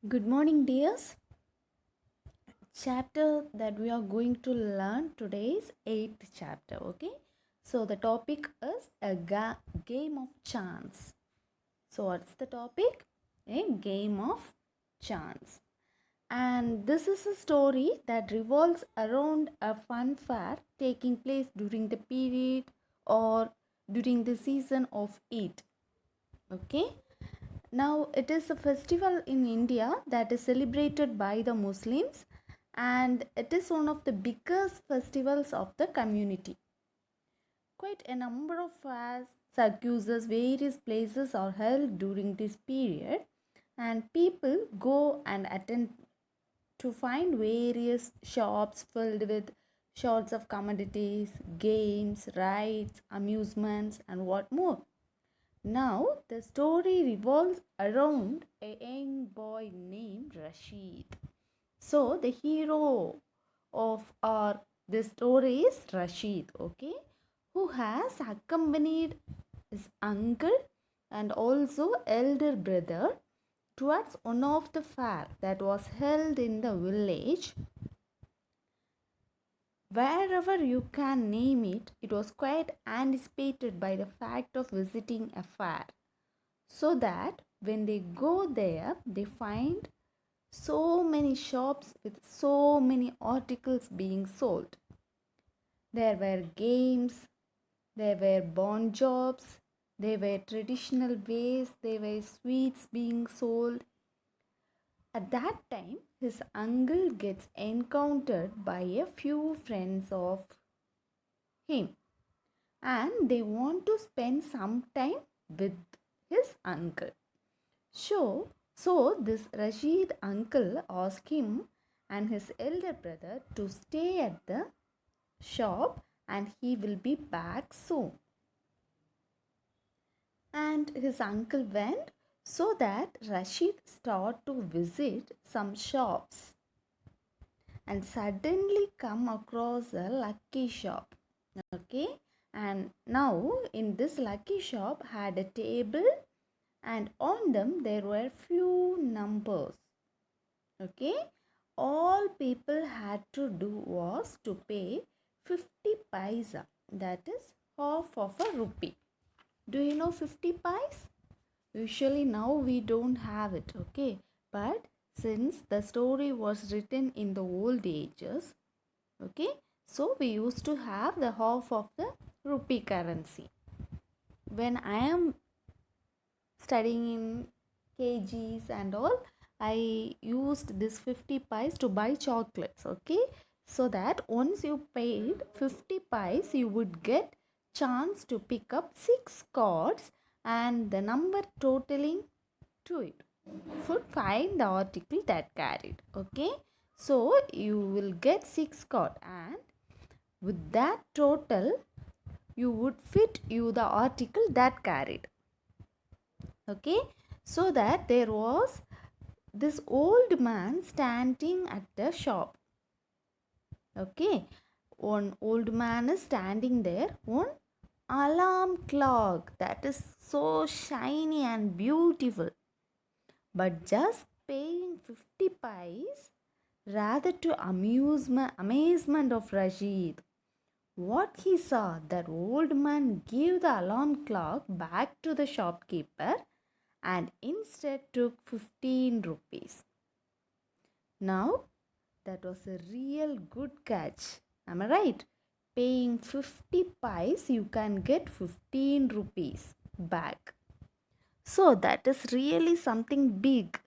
Good morning, dears. Chapter that we are going to learn today is eighth chapter. Okay, so the topic is a game of chance. So, what's the topic? A game of chance. And this is a story that revolves around a fun fair taking place during the period or during the season of Eid. Okay, now it is a festival in India that is celebrated by the Muslims, and it is one of the biggest festivals of the community. Quite a number of fairs, circuses, various places are held during this period, and people go and attend to find various shops filled with shots of commodities, games, rides, amusements, and what more. Now, the story revolves around a young boy named Rashid. So, the hero of our this story is Rashid, okay, who has accompanied his uncle and also elder brother towards one of the fair that was held in the village. Wherever you can name it, it was quite anticipated by the fact of visiting a fair, so that when they go there they find so many shops with so many articles being sold. There were games, there were bond jobs, there were traditional ways, there were sweets being sold. At that time his uncle gets encountered by a few friends of him, and they want to spend some time with his uncle. So this Rashid uncle asked him and his elder brother to stay at the shop and he will be back soon. And his uncle went, so that Rashid started to visit some shops and suddenly come across a lucky shop. Okay, and now in this lucky shop had a table, and on them there were few numbers. Okay, all people had to do was to pay 50 paisa, that is half of a rupee. Do you know 50 pies? Usually now we don't have it, okay, but since the story was written in the old ages, okay, so we used to have the half of the rupee currency. When I am studying in kgs and all, I used this 50 pies to buy chocolates, okay, so that once you paid 50 pies you would get chance to pick up 6 cards and the number totaling to it would find the article that carried. Okay, so you will get 6 card, and with that total you would fit you the article that carried. Okay, so that there was this old man standing at the shop. Okay, one old man is standing there on alarm clock that is so shiny and beautiful, but just paying 50 pies, rather to amazement of Rashid. What he saw, that old man gave the alarm clock back to the shopkeeper and instead took 15 rupees. Now, that was a real good catch. Am I right? Paying 50 pies, you can get 15 rupees back. So, that is really something big.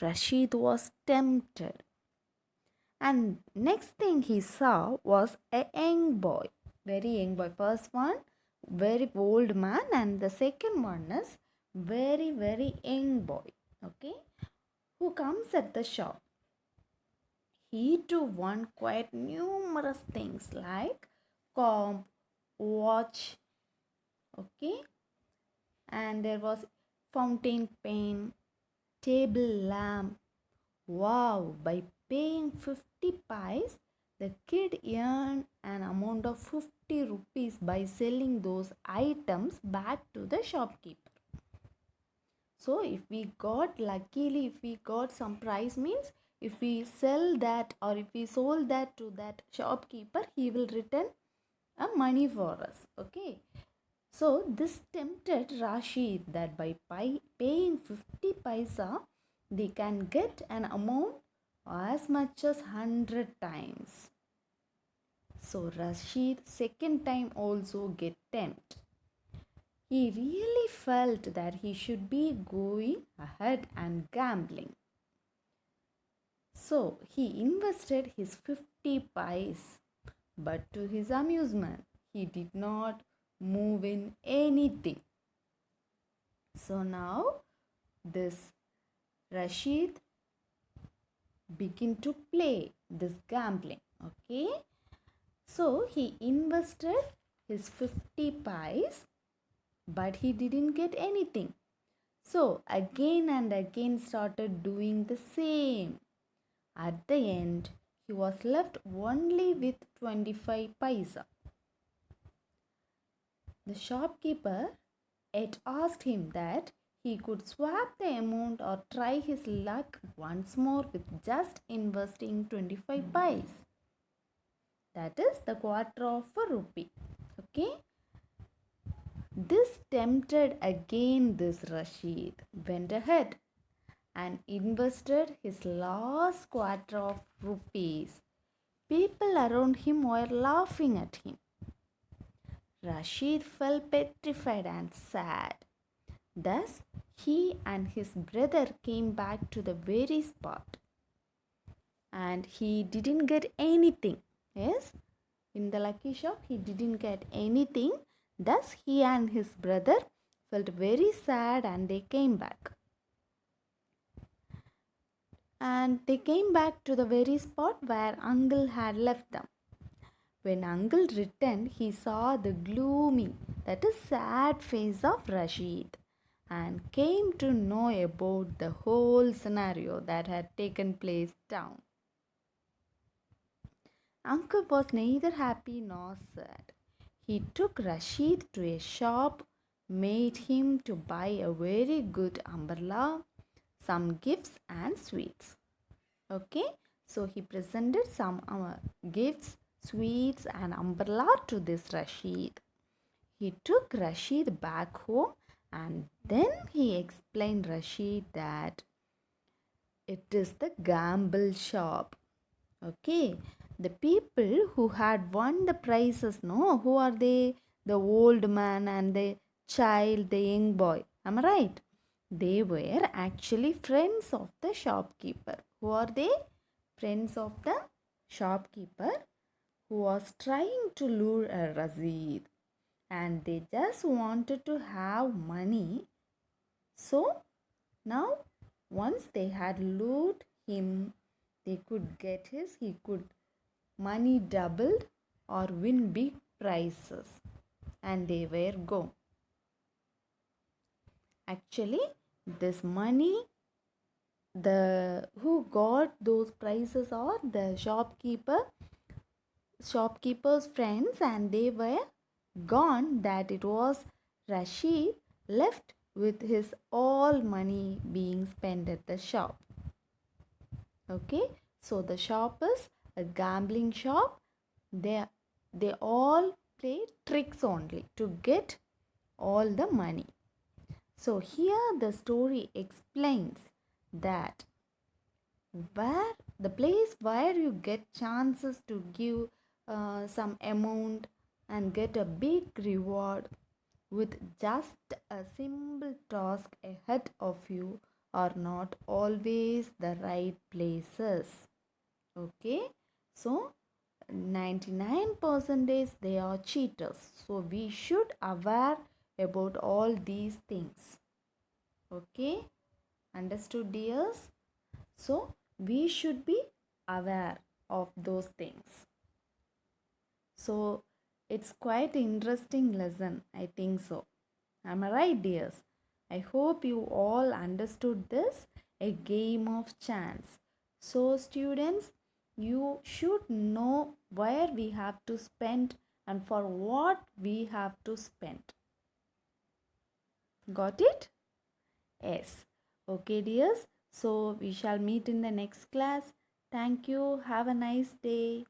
Rashid was tempted. And next thing he saw was a young boy. Very young boy. First one, very old man, and the second one is very young boy. Okay, who comes at the shop. He too won quite numerous things like comb, watch, okay, and there was fountain pen, table lamp. Wow, by paying 50 pies, the kid earned an amount of 50 rupees by selling those items back to the shopkeeper. So if we got, luckily, if we got some price, means if we sell that or if we sold that to that shopkeeper, he will return a money for us. Okay. So this tempted Rashid that by paying 50 paisa, they can get an amount as much as 100 times. So Rashid second time also get tempted. He really felt that he should be going ahead and gambling. So he invested his 50 pies, but to his amusement, he did not move in anything. So now this Rashid began to play this gambling. Okay, so he invested his 50 pies, but he didn't get anything. So again and again started doing the same. At the end, he was left only with 25 paisa. The shopkeeper yet asked him that he could swap the amount or try his luck once more with just investing 25 pies. That is the quarter of a rupee. Okay. This tempted again this Rashid went ahead and invested his last quarter of rupees. People around him were laughing at him. Rashid felt petrified and sad. Thus, he and his brother came back to the very spot. And he didn't get anything. Yes, in the lucky shop, he didn't get anything. Thus, he and his brother felt very sad and they came back. And they came back to the very spot where uncle had left them. When uncle returned, he saw the gloomy, that is sad face of Rashid and came to know about the whole scenario that had taken place down. Uncle was neither happy nor sad. He took Rashid to a shop, made him to buy a very good umbrella, some gifts and sweets. Okay, so he presented some gifts, sweets and umbrella to this Rashid. He took Rashid back home and then he explained Rashid that it is the gamble shop. Okay, the people who had won the prizes, no, who are they? The old man and the child, the young boy. Am I right? They were actually friends of the shopkeeper. Who are they? Friends of the shopkeeper who was trying to lure a Rashid, and they just wanted to have money. So now, once they had lured him, they could get he could money doubled or win big prizes, and they were gone. Actually, this money, the who got those prizes are the shopkeeper's friends, and they were gone. That it was Rashid left with his all money being spent at the shop. Okay, so the shop is a gambling shop. They all play tricks only to get all the money. So here the story explains that where the place where you get chances to give some amount and get a big reward with just a simple task ahead of you are not always the right places. Okay, so 99% they are cheaters, so we should aware about all these things. Okay, understood, dears? So we should be aware of those things. So it's quite interesting lesson, I think so. Am I right, dears? I hope you all understood this, a game of chance. So students, you should know where we have to spend and for what we have to spend. Got it? Yes. Okay, dears. So we shall meet in the next class. Thank you. Have a nice day.